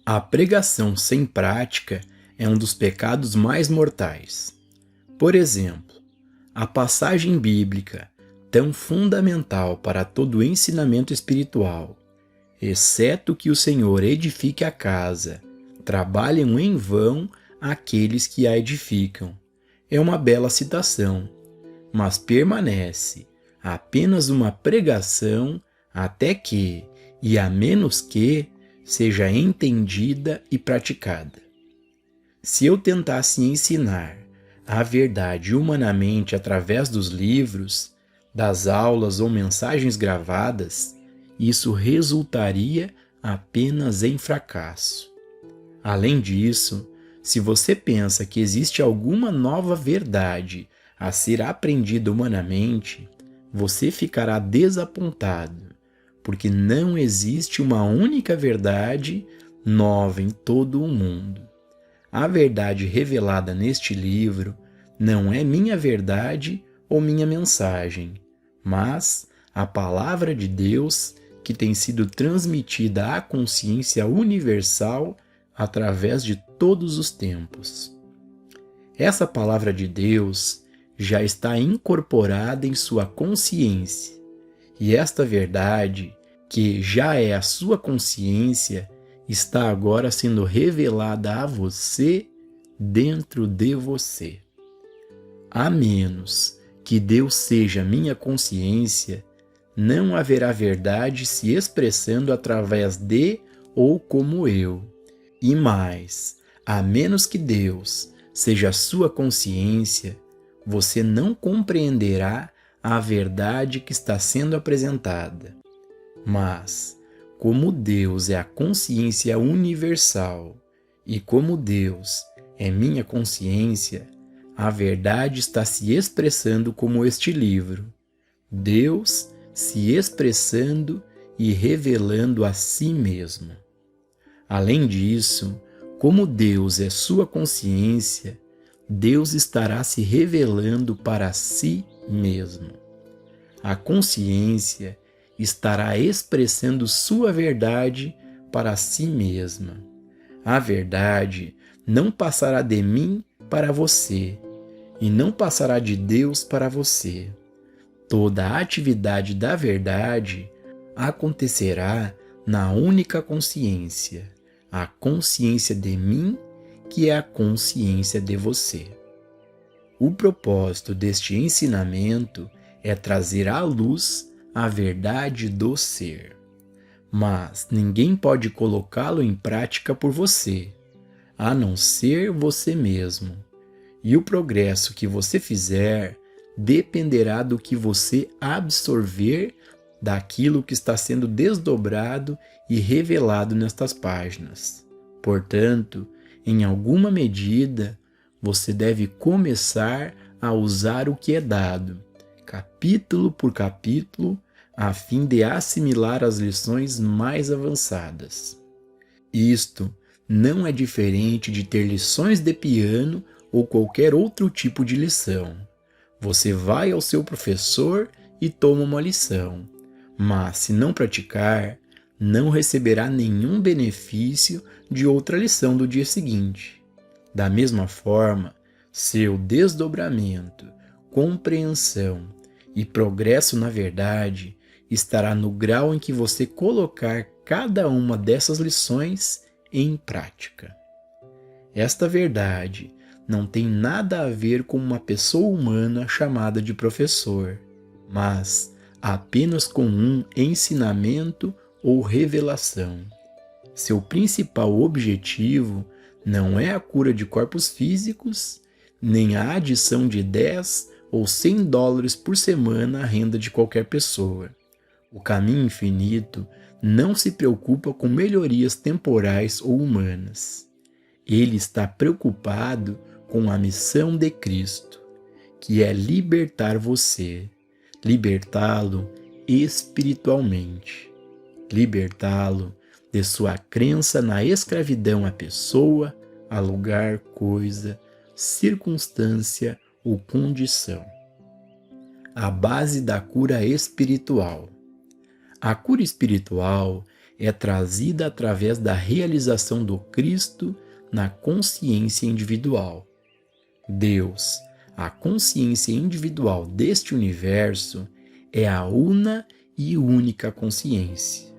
A pregação sem prática é um dos pecados mais mortais. Por exemplo, a passagem bíblica, tão fundamental para todo o ensinamento espiritual, exceto que o Senhor edifique a casa, trabalham em vão aqueles que a edificam. É uma bela citação, mas permanece apenas uma pregação até que, e a menos que, seja entendida e praticada. Se eu tentasse ensinar a verdade humanamente através dos livros, das aulas ou mensagens gravadas, isso resultaria apenas em fracasso. Além disso, se você pensa que existe alguma nova verdade a ser aprendida humanamente, você ficará desapontado, porque não existe uma única verdade nova em todo o mundo. A verdade revelada neste livro não é minha verdade ou minha mensagem, mas a palavra de Deus que tem sido transmitida à consciência universal através de todos os tempos. Essa palavra de Deus já está incorporada em sua consciência, e esta verdade, que já é a sua consciência, está agora sendo revelada a você dentro de você. A menos que Deus seja minha consciência, não haverá verdade se expressando através de ou como eu. E mais, a menos que Deus seja a sua consciência, você não compreenderá a verdade que está sendo apresentada. Mas, como Deus é a consciência universal e como Deus é minha consciência, a verdade está se expressando como este livro. Deus se expressando e revelando a si mesmo. Além disso, como Deus é sua consciência, Deus estará se revelando para si mesmo. A consciência estará expressando sua verdade para si mesma. A verdade não passará de mim para você e não passará de Deus para você. Toda a atividade da verdade acontecerá na única consciência, a consciência de mim, que é a consciência de você. O propósito deste ensinamento é trazer à luz a verdade do ser. Mas ninguém pode colocá-lo em prática por você, a não ser você mesmo. E o progresso que você fizer dependerá do que você absorver daquilo que está sendo desdobrado e revelado nestas páginas. Portanto, em alguma medida, você deve começar a usar o que é dado, capítulo por capítulo, a fim de assimilar as lições mais avançadas. Isto não é diferente de ter lições de piano ou qualquer outro tipo de lição. Você vai ao seu professor e toma uma lição, mas se não praticar, não receberá nenhum benefício de outra lição do dia seguinte. Da mesma forma, seu desdobramento, compreensão e progresso na verdade estará no grau em que você colocar cada uma dessas lições em prática. Esta verdade não tem nada a ver com uma pessoa humana chamada de professor, mas apenas com um ensinamento ou revelação. Seu principal objetivo não é a cura de corpos físicos, nem a adição de 10 ou 100 dólares por semana à renda de qualquer pessoa. O caminho infinito não se preocupa com melhorias temporais ou humanas. Ele está preocupado com a missão de Cristo, que é libertar você, libertá-lo espiritualmente, libertá-lo de sua crença na escravidão à pessoa, a lugar, coisa, circunstância ou condição. A base da cura espiritual. A cura espiritual é trazida através da realização do Cristo na consciência individual. Deus, a consciência individual deste universo, é a una e única consciência.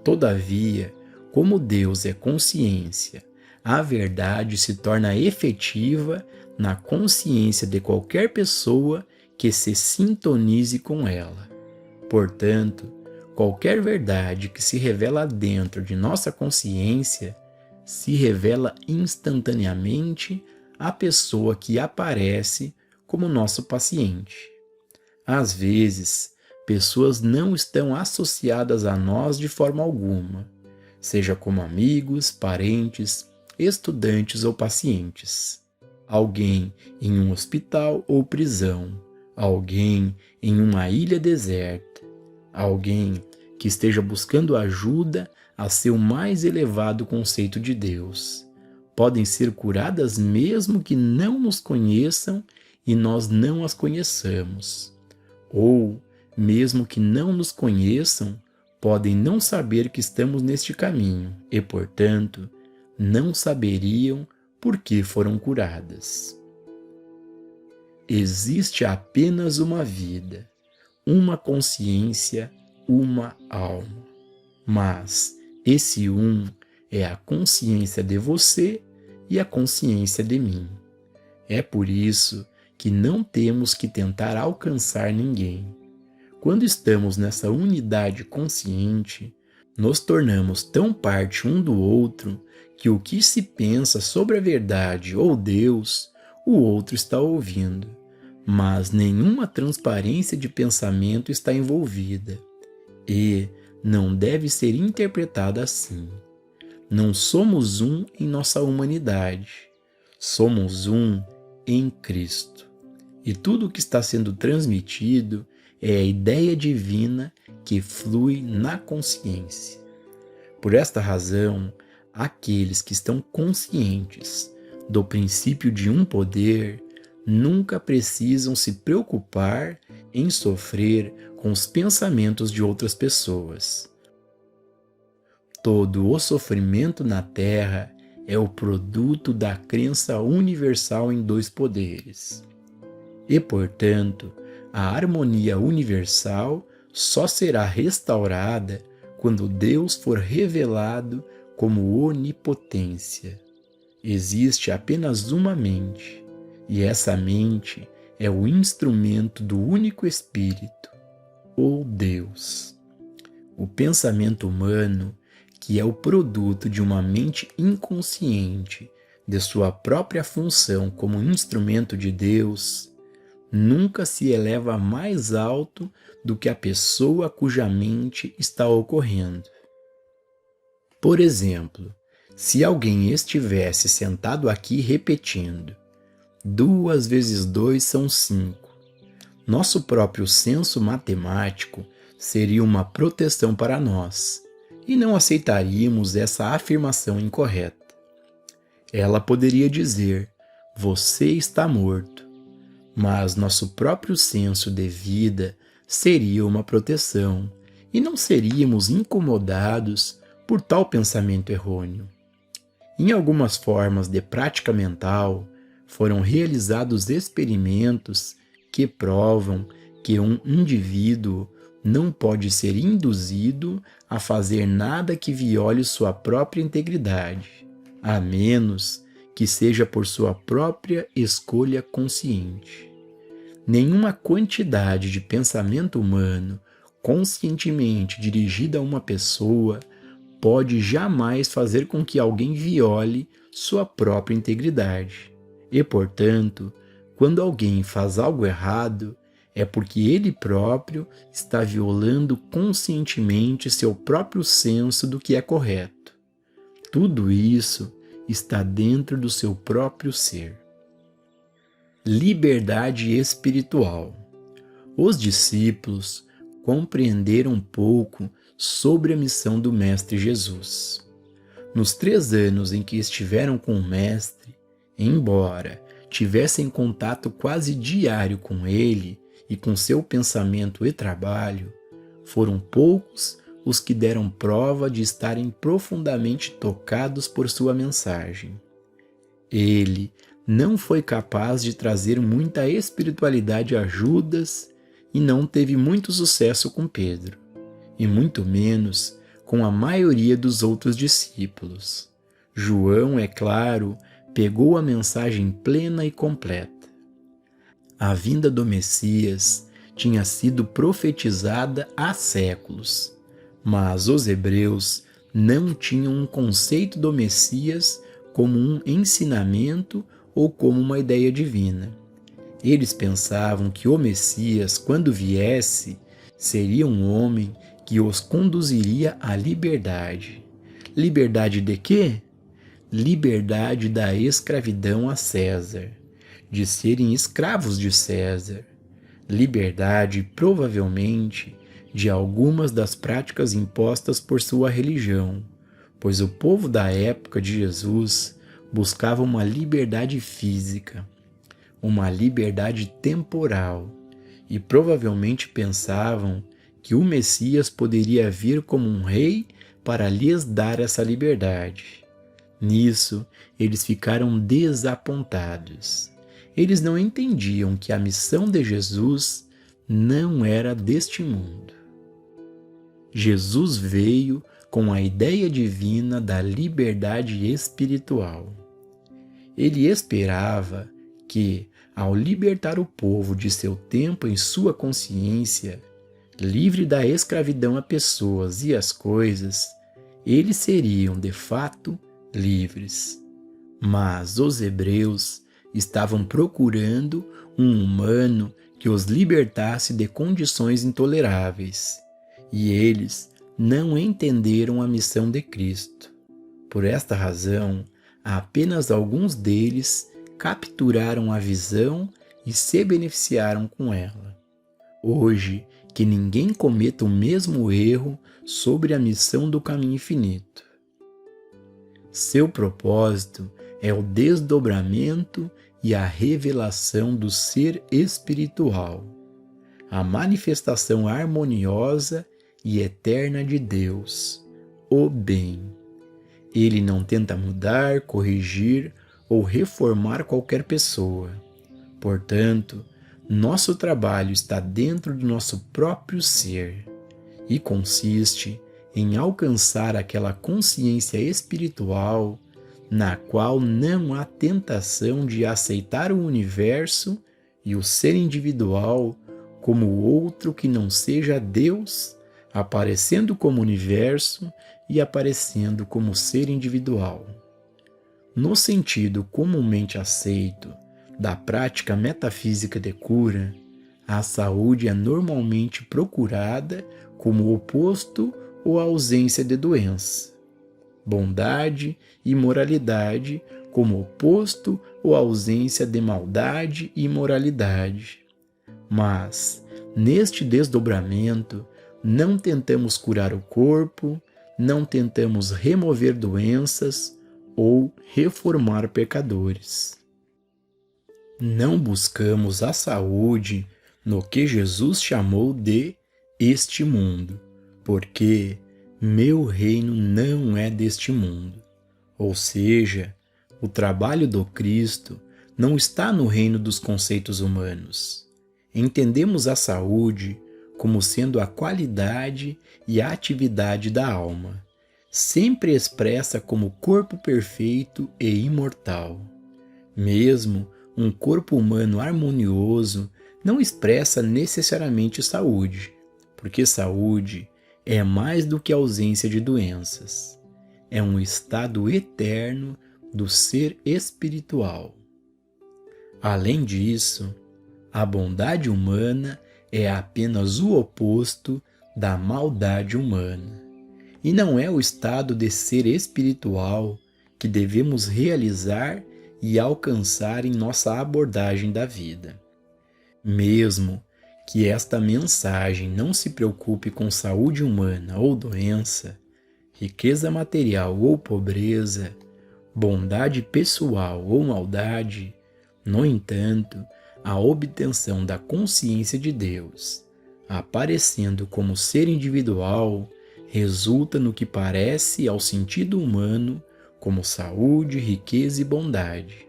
Todavia, como Deus é consciência, a verdade se torna efetiva na consciência de qualquer pessoa que se sintonize com ela. Portanto, qualquer verdade que se revela dentro de nossa consciência se revela instantaneamente à pessoa que aparece como nosso paciente. Às vezes, pessoas não estão associadas a nós de forma alguma, seja como amigos, parentes, estudantes ou pacientes. Alguém em um hospital ou prisão, alguém em uma ilha deserta, alguém que esteja buscando ajuda a seu mais elevado conceito de Deus. Podem ser curadas mesmo que não nos conheçam e nós não as conheçamos. Ou, mesmo que não nos conheçam, podem não saber que estamos neste caminho e, portanto, não saberiam por que foram curadas. Existe apenas uma vida, uma consciência, uma alma. Mas esse é a consciência de você e a consciência de mim. É por isso que não temos que tentar alcançar ninguém. Quando estamos nessa unidade consciente, nos tornamos tão parte um do outro que o que se pensa sobre a verdade ou Deus, o outro está ouvindo, mas nenhuma transparência de pensamento está envolvida e não deve ser interpretada assim. Não somos um em nossa humanidade, somos um em Cristo. E tudo o que está sendo transmitido é a ideia divina que flui na consciência. Por esta razão, aqueles que estão conscientes do princípio de um poder nunca precisam se preocupar em sofrer com os pensamentos de outras pessoas. Todo o sofrimento na Terra é o produto da crença universal em dois poderes. E, portanto, a harmonia universal só será restaurada quando Deus for revelado como onipotência. Existe apenas uma mente, e essa mente é o instrumento do único Espírito, ou Deus. O pensamento humano, que é o produto de uma mente inconsciente de sua própria função como instrumento de Deus, nunca se eleva mais alto do que a pessoa cuja mente está ocorrendo. Por exemplo, se alguém estivesse sentado aqui repetindo 2 vezes 2 são 5, nosso próprio senso matemático seria uma proteção para nós, e não aceitaríamos essa afirmação incorreta. Ela poderia dizer: você está morto, mas nosso próprio senso de vida seria uma proteção, e não seríamos incomodados por tal pensamento errôneo. Em algumas formas de prática mental, foram realizados experimentos que provam que um indivíduo não pode ser induzido a fazer nada que viole sua própria integridade, a menos que seja por sua própria escolha consciente. Nenhuma quantidade de pensamento humano conscientemente dirigida a uma pessoa pode jamais fazer com que alguém viole sua própria integridade. E, portanto, quando alguém faz algo errado, é porque ele próprio está violando conscientemente seu próprio senso do que é correto. Tudo isso está dentro do seu próprio ser. Liberdade espiritual. Os discípulos compreenderam pouco sobre a missão do Mestre Jesus. Nos 3 anos em que estiveram com o Mestre, embora tivessem contato quase diário com ele e com seu pensamento e trabalho, foram poucos os que deram prova de estarem profundamente tocados por sua mensagem. Ele não foi capaz de trazer muita espiritualidade a Judas e não teve muito sucesso com Pedro, e muito menos com a maioria dos outros discípulos. João, é claro, pegou a mensagem plena e completa. A vinda do Messias tinha sido profetizada há séculos, mas os hebreus não tinham um conceito do Messias como um ensinamento ou como uma ideia divina. Eles pensavam que o Messias, quando viesse, seria um homem que os conduziria à liberdade. Liberdade de quê? Liberdade da escravidão a César, de serem escravos de César. Liberdade, provavelmente, de algumas das práticas impostas por sua religião, pois o povo da época de Jesus buscava uma liberdade física, uma liberdade temporal, e provavelmente pensavam que o Messias poderia vir como um rei para lhes dar essa liberdade. Nisso, eles ficaram desapontados. Eles não entendiam que a missão de Jesus não era deste mundo. Jesus veio com a ideia divina da liberdade espiritual. Ele esperava que, ao libertar o povo de seu tempo em sua consciência, livre da escravidão a pessoas e às coisas, eles seriam, de fato, livres. Mas os hebreus estavam procurando um humano que os libertasse de condições intoleráveis, e eles não entenderam a missão de Cristo. Por esta razão, apenas alguns deles capturaram a visão e se beneficiaram com ela. Hoje, que ninguém cometa o mesmo erro sobre a missão do caminho infinito. Seu propósito é o desdobramento e a revelação do ser espiritual, a manifestação harmoniosa e eterna de Deus, o bem. Ele não tenta mudar, corrigir ou reformar qualquer pessoa. Portanto, nosso trabalho está dentro do nosso próprio ser e consiste em alcançar aquela consciência espiritual na qual não há tentação de aceitar o universo e o ser individual como outro que não seja Deus, aparecendo como universo e aparecendo como ser individual. No sentido comumente aceito da prática metafísica de cura, a saúde é normalmente procurada como oposto ou ausência de doença. Bondade e moralidade como oposto ou ausência de maldade e imoralidade. Mas, neste desdobramento, não tentamos curar o corpo, não tentamos remover doenças ou reformar pecadores. Não buscamos a saúde no que Jesus chamou de este mundo, porque meu reino não é deste mundo. Ou seja, o trabalho do Cristo não está no reino dos conceitos humanos. Entendemos a saúde como sendo a qualidade e a atividade da alma, sempre expressa como corpo perfeito e imortal. Mesmo um corpo humano harmonioso não expressa necessariamente saúde, porque saúde é mais do que a ausência de doenças. É um estado eterno do ser espiritual. Além disso, a bondade humana é apenas o oposto da maldade humana. E não é o estado de ser espiritual que devemos realizar e alcançar em nossa abordagem da vida. Mesmo que esta mensagem não se preocupe com saúde humana ou doença, riqueza material ou pobreza, bondade pessoal ou maldade, no entanto, a obtenção da consciência de Deus, aparecendo como ser individual, resulta no que parece ao sentido humano como saúde, riqueza e bondade.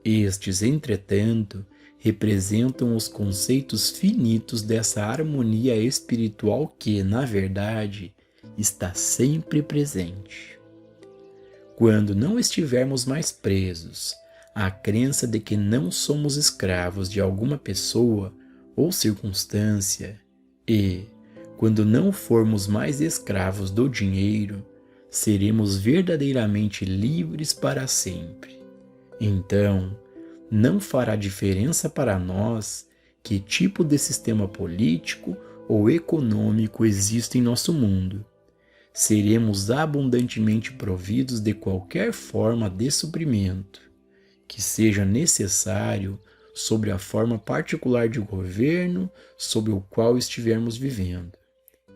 Estes, entretanto, representam os conceitos finitos dessa harmonia espiritual que, na verdade, está sempre presente. Quando não estivermos mais presos à crença de que não somos escravos de alguma pessoa ou circunstância e, quando não formos mais escravos do dinheiro, seremos verdadeiramente livres para sempre. Então, não fará diferença para nós que tipo de sistema político ou econômico existe em nosso mundo. Seremos abundantemente providos de qualquer forma de suprimento que seja necessário sobre a forma particular de governo sob o qual estivermos vivendo.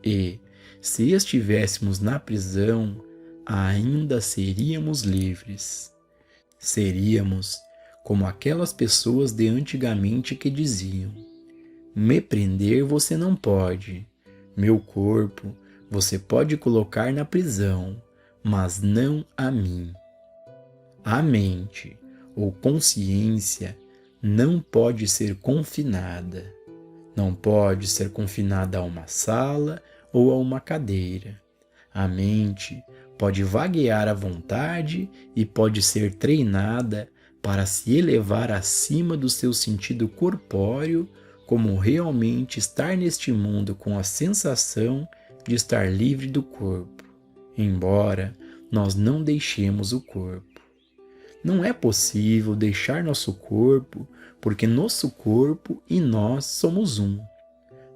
E, se estivéssemos na prisão, ainda seríamos livres. Seríamos como aquelas pessoas de antigamente que diziam: me prender você não pode, meu corpo você pode colocar na prisão, mas não a mim. A mente ou consciência não pode ser confinada. Não pode ser confinada a uma sala ou a uma cadeira. A mente pode vaguear à vontade e pode ser treinada para se elevar acima do seu sentido corpóreo, como realmente estar neste mundo com a sensação de estar livre do corpo, embora nós não deixemos o corpo. Não é possível deixar nosso corpo, porque nosso corpo e nós somos um.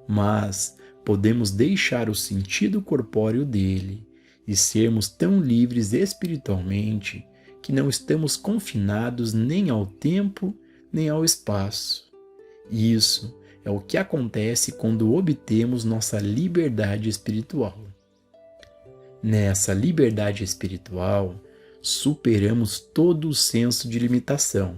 Mas podemos deixar o sentido corpóreo dele e sermos tão livres espiritualmente que não estamos confinados nem ao tempo nem ao espaço. Isso é o que acontece quando obtemos nossa liberdade espiritual. Nessa liberdade espiritual, superamos todo o senso de limitação.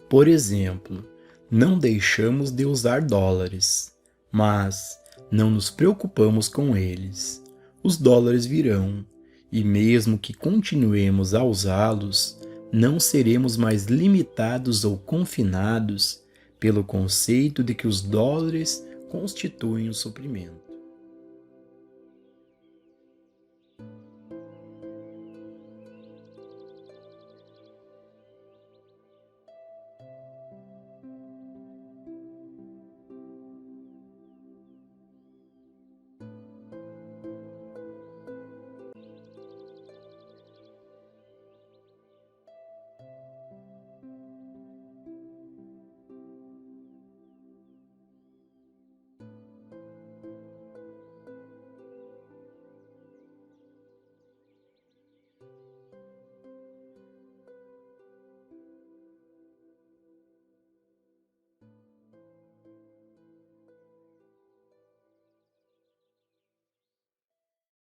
Por exemplo, não deixamos de usar dólares, mas não nos preocupamos com eles. Os dólares virão, e mesmo que continuemos a usá-los, não seremos mais limitados ou confinados pelo conceito de que os dólares constituem o suprimento.